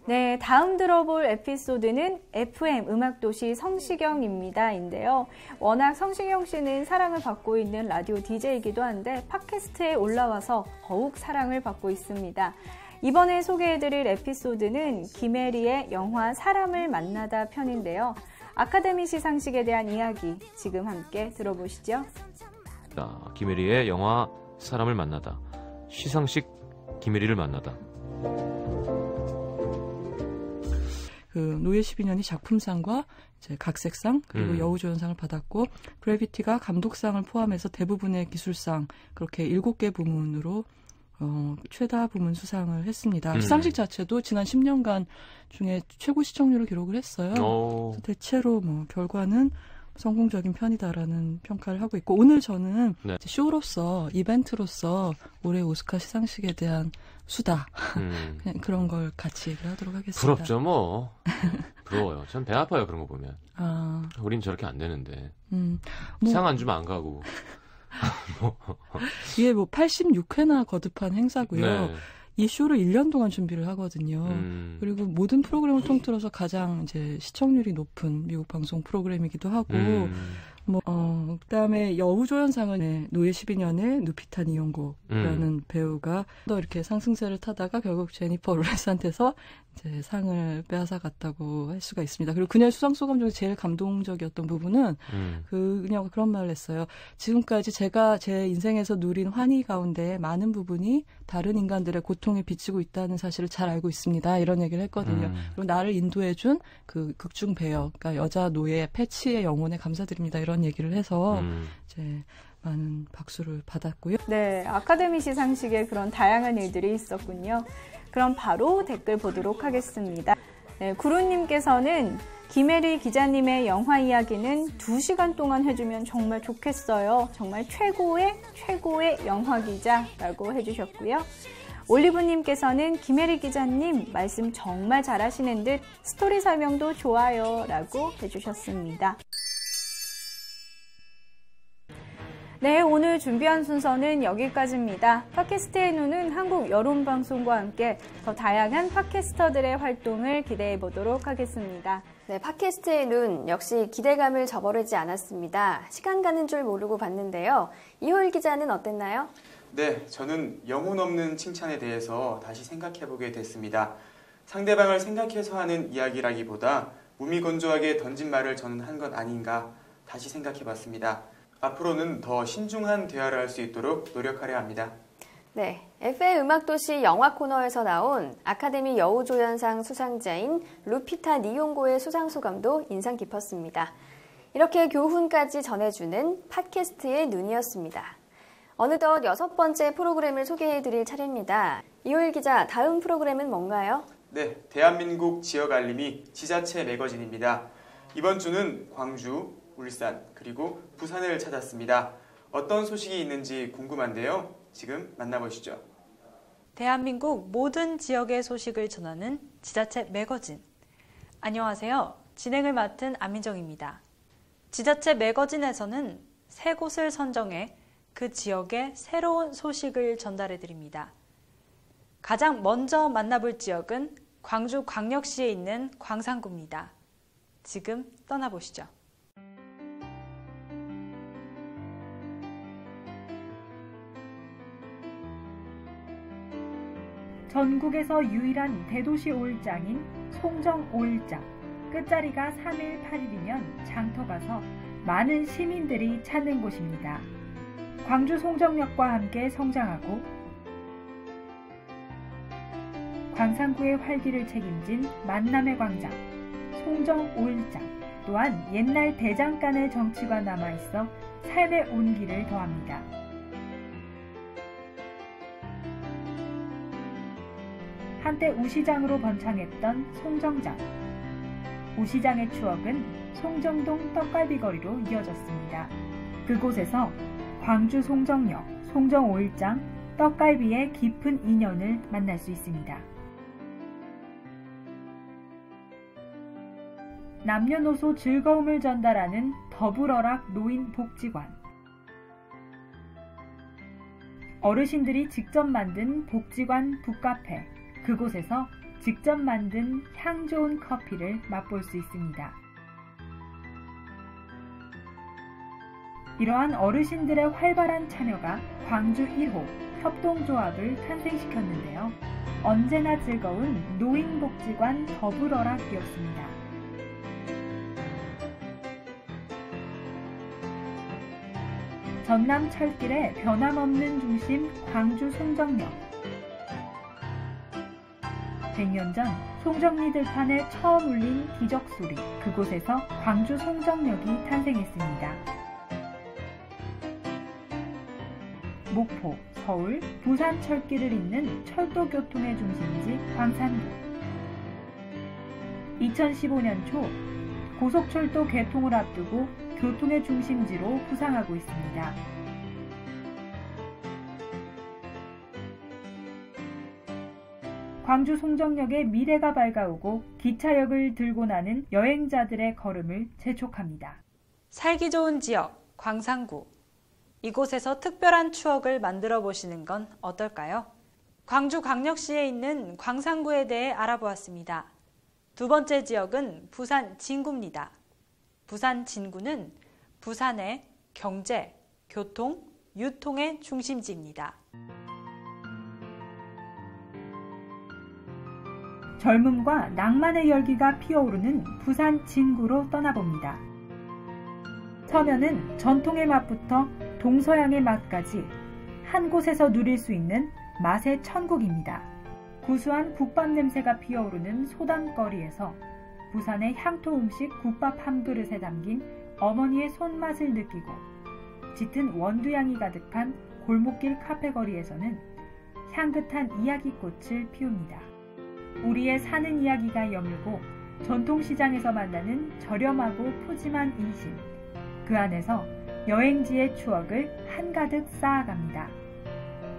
네, 다음 들어볼 에피소드는 FM 음악도시 성시경입니다. 인데요. 워낙 성시경 씨는 사랑을 받고 있는 라디오 DJ이기도 한데 팟캐스트에 올라와서 더욱 사랑을 받고 있습니다. 이번에 소개해드릴 에피소드는 김혜리의 영화 사람을 만나다 편인데요. 아카데미 시상식에 대한 이야기 지금 함께 들어보시죠. 김혜리의 영화 사람을 만나다. 시상식 김혜리를 만나다. 그 노예 12년이 작품상과 이제 각색상 그리고 여우조연상을 받았고 그래비티가 감독상을 포함해서 대부분의 기술상 그렇게 7개 부문으로 최다 부문 수상을 했습니다. 시상식 자체도 지난 10년간 중에 최고 시청률을 기록을 했어요. 그래서 대체로 뭐 결과는 성공적인 편이다라는 평가를 하고 있고 오늘 저는 쇼로서 이벤트로서 올해 오스카 시상식에 대한 수다 그냥 그런 걸 같이 얘기를 하도록 하겠습니다. 부럽죠 뭐. 부러워요. 전 배 아파요 그런 거 보면. 우린 저렇게 안 되는데. 상 안 주면 안 가고. 이게 뭐 86회나 거듭한 행사고요. 네. 이 쇼를 1년 동안 준비를 하거든요. 그리고 모든 프로그램을 통틀어서 가장 이제 시청률이 높은 미국 방송 프로그램이기도 하고, 그다음에 여우조연상은 노예 12년의 누피타 니옹고라는 배우가 또 이렇게 상승세를 타다가 결국 제니퍼 로렌스한테서 이제 상을 빼앗아 갔다고 할 수가 있습니다. 그리고 그녀의 수상 소감 중에 제일 감동적이었던 부분은 그냥 그런 말을 했어요. 지금까지 제가 제 인생에서 누린 환희 가운데 많은 부분이 다른 인간들의 고통에 비치고 있다는 사실을 잘 알고 있습니다. 이런 얘기를 했거든요. 그리고 나를 인도해준 그 극중 배역, 그러니까 여자 노예 패치의 영혼에 감사드립니다. 이런 얘기를 해서 이제 많은 박수를 받았고요. 네, 아카데미 시상식에 그런 다양한 일들이 있었군요. 그럼 바로 댓글 보도록 하겠습니다. 네, 구루님께서는 김혜리 기자님의 영화 이야기는 2시간 동안 해주면 정말 좋겠어요. 정말 최고의 영화 기자라고 해주셨고요. 올리브님께서는 김혜리 기자님 말씀 정말 잘하시는 듯 스토리 설명도 좋아요 라고 해주셨습니다. 네, 오늘 준비한 순서는 여기까지입니다. 팟캐스트의 눈은 한국 여론방송과 함께 더 다양한 팟캐스터들의 활동을 기대해 보도록 하겠습니다. 네, 팟캐스트의 눈 역시 기대감을 저버리지 않았습니다. 시간 가는 줄 모르고 봤는데요. 이호일 기자는 어땠나요? 네, 저는 영혼 없는 칭찬에 대해서 다시 생각해보게 됐습니다. 상대방을 생각해서 하는 이야기라기보다 무미건조하게 던진 말을 저는 한 건 아닌가 다시 생각해봤습니다. 앞으로는 더 신중한 대화를 할 수 있도록 노력하려 합니다. 네, FA 음악도시 영화 코너에서 나온 아카데미 여우조연상 수상자인 루피타 니옹고의 수상소감도 인상 깊었습니다. 이렇게 교훈까지 전해주는 팟캐스트의 눈이었습니다. 어느덧 6번째 프로그램을 소개해드릴 차례입니다. 이호일 기자, 다음 프로그램은 뭔가요? 네, 대한민국 지역 알림이 지자체 매거진입니다. 이번 주는 광주, 울산, 그리고 부산을 찾았습니다. 어떤 소식이 있는지 궁금한데요. 지금 만나보시죠. 대한민국 모든 지역의 소식을 전하는 지자체 매거진. 안녕하세요. 진행을 맡은 안민정입니다. 지자체 매거진에서는 3곳을 선정해 그 지역의 새로운 소식을 전달해드립니다. 가장 먼저 만나볼 지역은 광주광역시에 있는 광산구입니다. 지금 떠나보시죠. 전국에서 유일한 대도시 5일장인 송정 5일장. 끝자리가 3일 8일이면 장터 가서 많은 시민들이 찾는 곳입니다. 광주 송정역과 함께 성장하고 광산구의 활기를 책임진 만남의 광장, 송정 5일장. 또한 옛날 대장간의 정치가 남아있어 삶의 온기를 더합니다. 한때 우시장으로 번창했던 송정장. 우시장의 추억은 송정동 떡갈비거리로 이어졌습니다. 그곳에서 광주 송정역, 송정 5일장, 떡갈비의 깊은 인연을 만날 수 있습니다. 남녀노소 즐거움을 전달하는 더불어락 노인복지관. 어르신들이 직접 만든 복지관 북카페. 그곳에서 직접 만든 향 좋은 커피를 맛볼 수 있습니다. 이러한 어르신들의 활발한 참여가 광주 1호 협동조합을 탄생시켰는데요. 언제나 즐거운 노인복지관 더불어락이었습니다. 전남 철길의 변함없는 중심 광주 송정역. 100년 전 송정리 들판에 처음 울린 기적소리. 그곳에서 광주 송정역이 탄생했습니다. 목포, 서울, 부산 철길을 잇는 철도교통의 중심지 광산구. 2015년 초 고속철도 개통을 앞두고 교통의 중심지로 부상하고 있습니다. 광주 송정역의 미래가 밝아오고 기차역을 들고 나는 여행자들의 걸음을 재촉합니다. 살기 좋은 지역, 광산구. 이곳에서 특별한 추억을 만들어 보시는 건 어떨까요? 광주광역시에 있는 광산구에 대해 알아보았습니다. 두 번째 지역은 부산 진구입니다. 부산 진구는 부산의 경제, 교통, 유통의 중심지입니다. 젊음과 낭만의 열기가 피어오르는 부산 진구로 떠나봅니다. 서면은 전통의 맛부터 동서양의 맛까지 한 곳에서 누릴 수 있는 맛의 천국입니다. 구수한 국밥 냄새가 피어오르는 소담거리에서 부산의 향토 음식 국밥 한 그릇에 담긴 어머니의 손맛을 느끼고 짙은 원두향이 가득한 골목길 카페거리에서는 향긋한 이야기꽃을 피웁니다. 우리의 사는 이야기가 여물고 전통시장에서 만나는 저렴하고 푸짐한 인심, 그 안에서 여행지의 추억을 한가득 쌓아갑니다.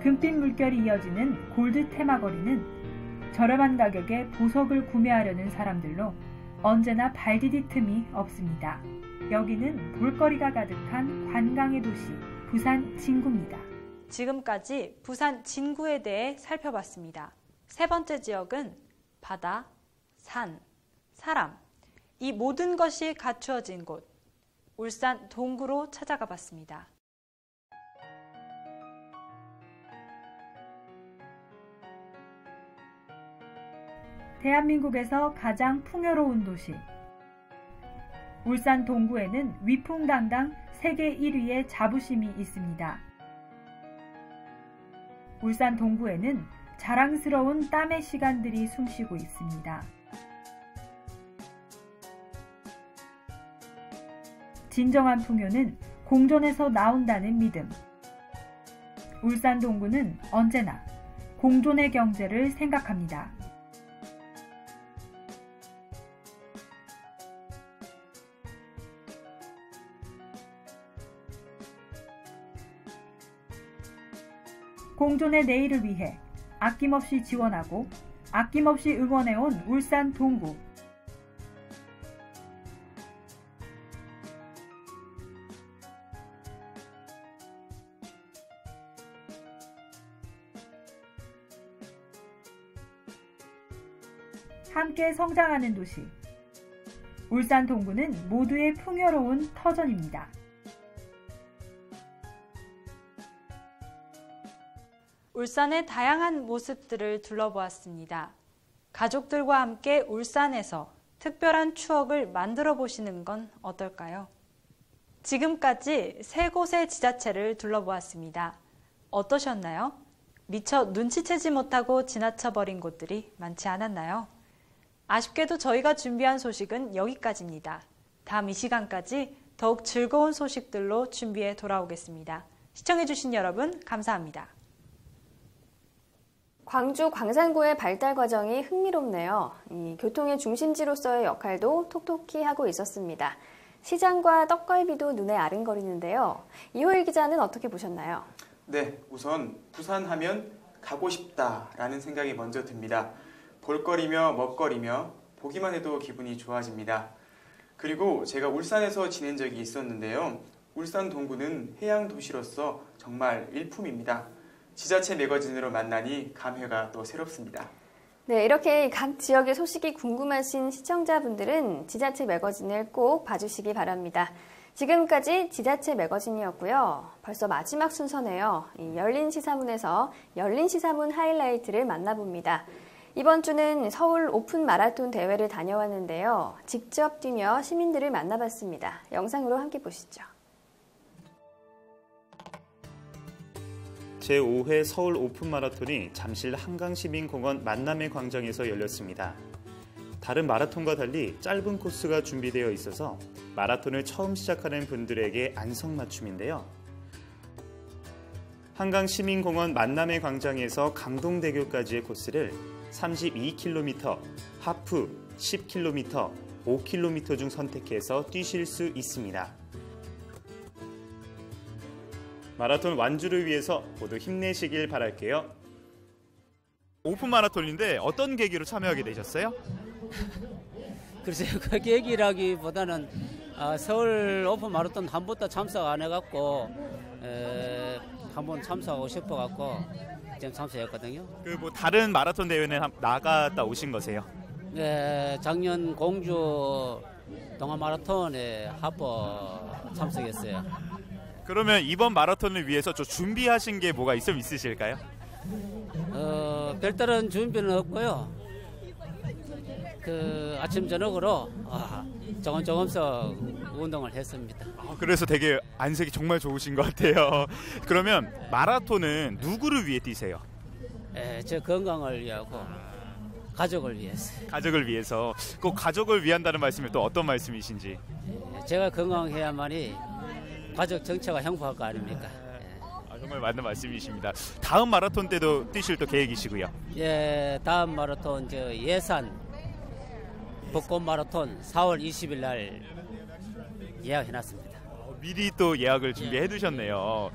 금빛 물결이 이어지는 골드 테마거리는 저렴한 가격에 보석을 구매하려는 사람들로 언제나 발 디딜 틈이 없습니다. 여기는 볼거리가 가득한 관광의 도시 부산 진구입니다. 지금까지 부산 진구에 대해 살펴봤습니다. 세 번째 지역은 바다, 산, 사람, 이 모든 것이 갖추어진 곳, 울산 동구로 찾아가 봤습니다. 대한민국에서 가장 풍요로운 도시 울산 동구에는 위풍당당 세계 1위의 자부심이 있습니다. 울산 동구에는 자랑스러운 땀의 시간들이 숨쉬고 있습니다. 진정한 풍요는 공존에서 나온다는 믿음. 울산 동구는 언제나 공존의 경제를 생각합니다. 공존의 내일을 위해 아낌없이 지원하고 아낌없이 응원해온 울산 동구. 함께 성장하는 도시. 울산 동구는 모두의 풍요로운 터전입니다. 울산의 다양한 모습들을 둘러보았습니다. 가족들과 함께 울산에서 특별한 추억을 만들어 보시는 건 어떨까요? 지금까지 세 곳의 지자체를 둘러보았습니다. 어떠셨나요? 미처 눈치채지 못하고 지나쳐버린 곳들이 많지 않았나요? 아쉽게도 저희가 준비한 소식은 여기까지입니다. 다음 이 시간까지 더욱 즐거운 소식들로 준비해 돌아오겠습니다. 시청해주신 여러분 감사합니다. 광주 광산구의 발달 과정이 흥미롭네요. 이 교통의 중심지로서의 역할도 톡톡히 하고 있었습니다. 시장과 떡갈비도 눈에 아른거리는데요. 이호일 기자는 어떻게 보셨나요? 네, 우선 부산하면 가고 싶다라는 생각이 먼저 듭니다. 볼거리며 먹거리며 보기만 해도 기분이 좋아집니다. 그리고 제가 울산에서 지낸 적이 있었는데요. 울산 동구는 해양 도시로서 정말 일품입니다. 지자체 매거진으로 만나니 감회가 또 새롭습니다. 네, 이렇게 각 지역의 소식이 궁금하신 시청자분들은 지자체 매거진을 꼭 봐주시기 바랍니다. 지금까지 지자체 매거진이었고요. 벌써 마지막 순서네요. 열린 시사문에서 열린 시사문 하이라이트를 만나봅니다. 이번 주는 서울 오픈 마라톤 대회를 다녀왔는데요. 직접 뛰며 시민들을 만나봤습니다. 영상으로 함께 보시죠. 제5회 서울 오픈 마라톤이 잠실 한강시민공원 만남의 광장에서 열렸습니다. 다른 마라톤과 달리 짧은 코스가 준비되어 있어서 마라톤을 처음 시작하는 분들에게 안성맞춤인데요. 한강시민공원 만남의 광장에서 강동대교까지의 코스를 32km, 하프 10km, 5km 중 선택해서 뛰실 수 있습니다. 마라톤 완주를 위해서 모두 힘내시길 바랄게요. 오픈 마라톤인데 어떤 계기로 참여하게 되셨어요? 글쎄요, 그 계기라기보다는 서울 오픈 마라톤 한 번도 참석 안 해갖고 한번 참석하고 싶어갖고 지금 참석했거든요. 그 뭐 다른 마라톤 대회는 나갔다 오신 거세요? 네, 작년 공주 동안 마라톤에 합법 참석했어요. 그러면 이번 마라톤을 위해서 좀 준비하신 게 뭐가 좀 있으실까요? 별다른 준비는 없고요. 그 아침 저녁으로 조금씩 운동을 했습니다. 그래서 되게 안색이 정말 좋으신 것 같아요. 그러면 마라톤은 누구를 위해 뛰세요? 제 건강을 위하고 가족을 위해서. 가족을 위해서. 꼭 가족을 위한다는 말씀이 또 어떤 말씀이신지? 제가 건강해야만이 가족 전체가 행복할 거 아닙니까? 정말 맞는 말씀이십니다. 다음 마라톤 때도 뛰실 또 계획이시고요. 예, 다음 마라톤 예산 벚꽃 마라톤 4월 20일 날 예약해놨습니다. 미리 또 예약을 준비해 두셨네요.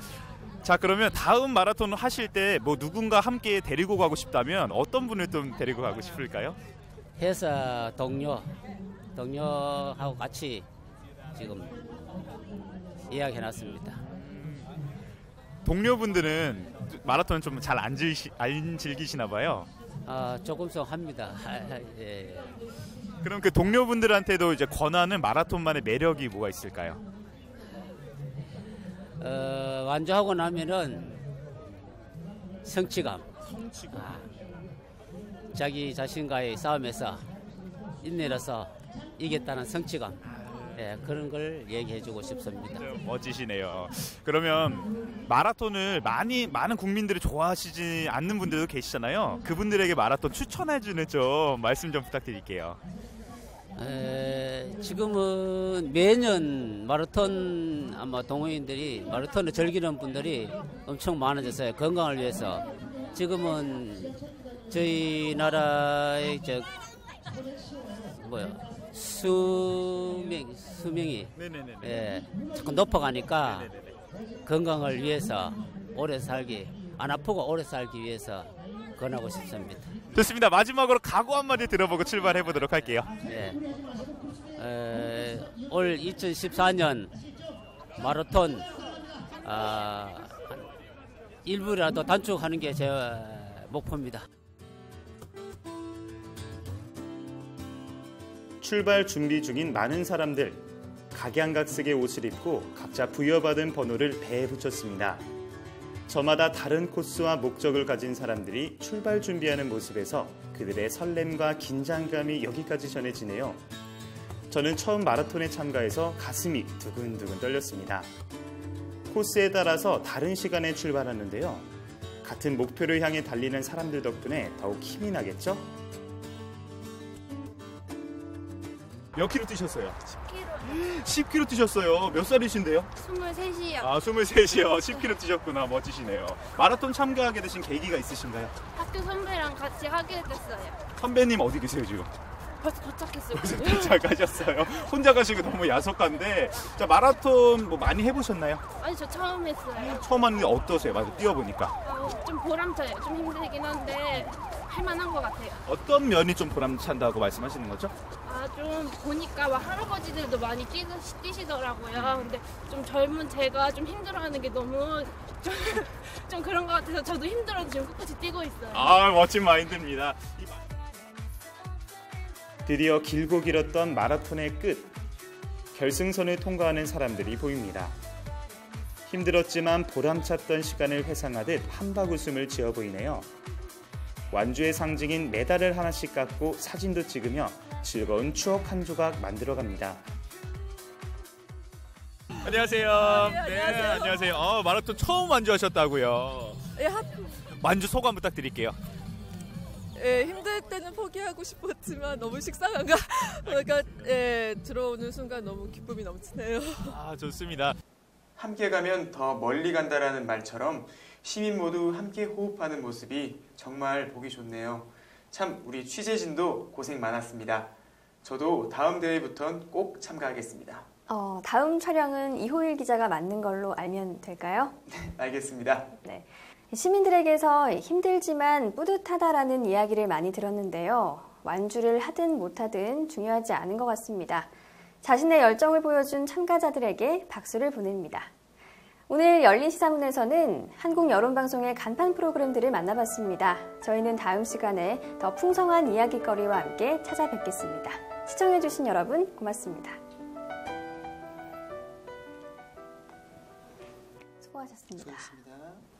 자, 그러면 다음 마라톤 하실 때 뭐 누군가 함께 데리고 가고 싶다면 어떤 분을 좀 데리고 가고 싶을까요? 회사 동료하고 같이 지금 예약해놨습니다. 동료분들은 마라톤 좀 잘 안 즐기시나 봐요. 조금씩 합니다. 예. 그럼 그 동료분들한테도 이제 권하는 마라톤만의 매력이 뭐가 있을까요? 완주하고 나면은 성취감. 자기 자신과의 싸움에서 인내로서 이겼다는 성취감. 예, 그런 걸 얘기해주고 싶습니다. 멋지시네요. 그러면 마라톤을 많은 국민들이 좋아하시지 않는 분들도 계시잖아요. 그분들에게 마라톤 추천해주는 좀 말씀 좀 부탁드릴게요. 지금은 매년 마라톤 아마 동호인들이 마라톤을 즐기는 분들이 엄청 많아졌어요. 건강을 위해서. 지금은 저희 나라의 수명이 자꾸 높아가니까 건강을 위해서 오래 살기, 안 아프고 오래 살기 위해서 권하고 싶습니다. 좋습니다. 마지막으로 각오 한마디 들어보고 출발해 보도록 할게요. 네. 올 2014년 마라톤 1부라도 단축하는 게 제 목표입니다. 출발 준비 중인 많은 사람들, 각양각색의 옷을 입고 각자 부여받은 번호를 배에 붙였습니다. 저마다 다른 코스와 목적을 가진 사람들이 출발 준비하는 모습에서 그들의 설렘과 긴장감이 여기까지 전해지네요. 저는 처음 마라톤에 참가해서 가슴이 두근두근 떨렸습니다. 코스에 따라서 다른 시간에 출발하는데요. 같은 목표를 향해 달리는 사람들 덕분에 더욱 힘이 나겠죠? 몇 킬로 뛰셨어요? 10km 뛰셨어요. 몇 살이신데요? 23이요. 23이요. 10km 뛰셨구나. 멋지시네요. 마라톤 참가하게 되신 계기가 있으신가요? 학교 선배랑 같이 하게 됐어요. 선배님 어디 계세요 지금? 벌써 도착했어요. 벌써 도착하셨어요. 혼자 가시고 너무 야속한데, 자, 마라톤 뭐 많이 해보셨나요? 아니, 저 처음 했어요. 처음 하는데 어떠세요? 맞아, 뛰어보니까. 좀 보람차요. 좀 힘들긴 한데 할만한 것 같아요. 어떤 면이 좀 보람찬다고 말씀하시는 거죠? 좀 보니까 막 할아버지들도 많이 뛰시더라고요. 근데 좀 젊은 제가 좀 힘들어하는 게 너무 좀 그런 것 같아서 저도 힘들어도 지금 끝까지 뛰고 있어요. 멋진 마인드입니다. 드디어 길고 길었던 마라톤의 끝. 결승선을 통과하는 사람들이 보입니다. 힘들었지만 보람찼던 시간을 회상하듯 한박 웃음을 지어 보이네요. 완주의 상징인 메달을 하나씩 깎고 사진도 찍으며 즐거운 추억 한 조각 만들어갑니다. 안녕하세요. 네, 안녕하세요. 마라톤 처음 완주하셨다고요? 예, 완주 소감 부탁드릴게요. 예, 힘들 때는 포기하고 싶었지만 너무 식상한가? 그러니까 들어오는 순간 너무 기쁨이 넘치네요. 좋습니다. 함께 가면 더 멀리 간다라는 말처럼 시민 모두 함께 호흡하는 모습이 정말 보기 좋네요. 참 우리 취재진도 고생 많았습니다. 저도 다음 대회부턴 꼭 참가하겠습니다. 다음 촬영은 이호일 기자가 맡는 걸로 알면 될까요? 알겠습니다. 네. 시민들에게서 힘들지만 뿌듯하다라는 이야기를 많이 들었는데요. 완주를 하든 못하든 중요하지 않은 것 같습니다. 자신의 열정을 보여준 참가자들에게 박수를 보냅니다. 오늘 열린 시사문에서는 한국 여론방송의 간판 프로그램들을 만나봤습니다. 저희는 다음 시간에 더 풍성한 이야기거리와 함께 찾아뵙겠습니다. 시청해주신 여러분 고맙습니다. 수고하셨습니다. 수고하셨습니다.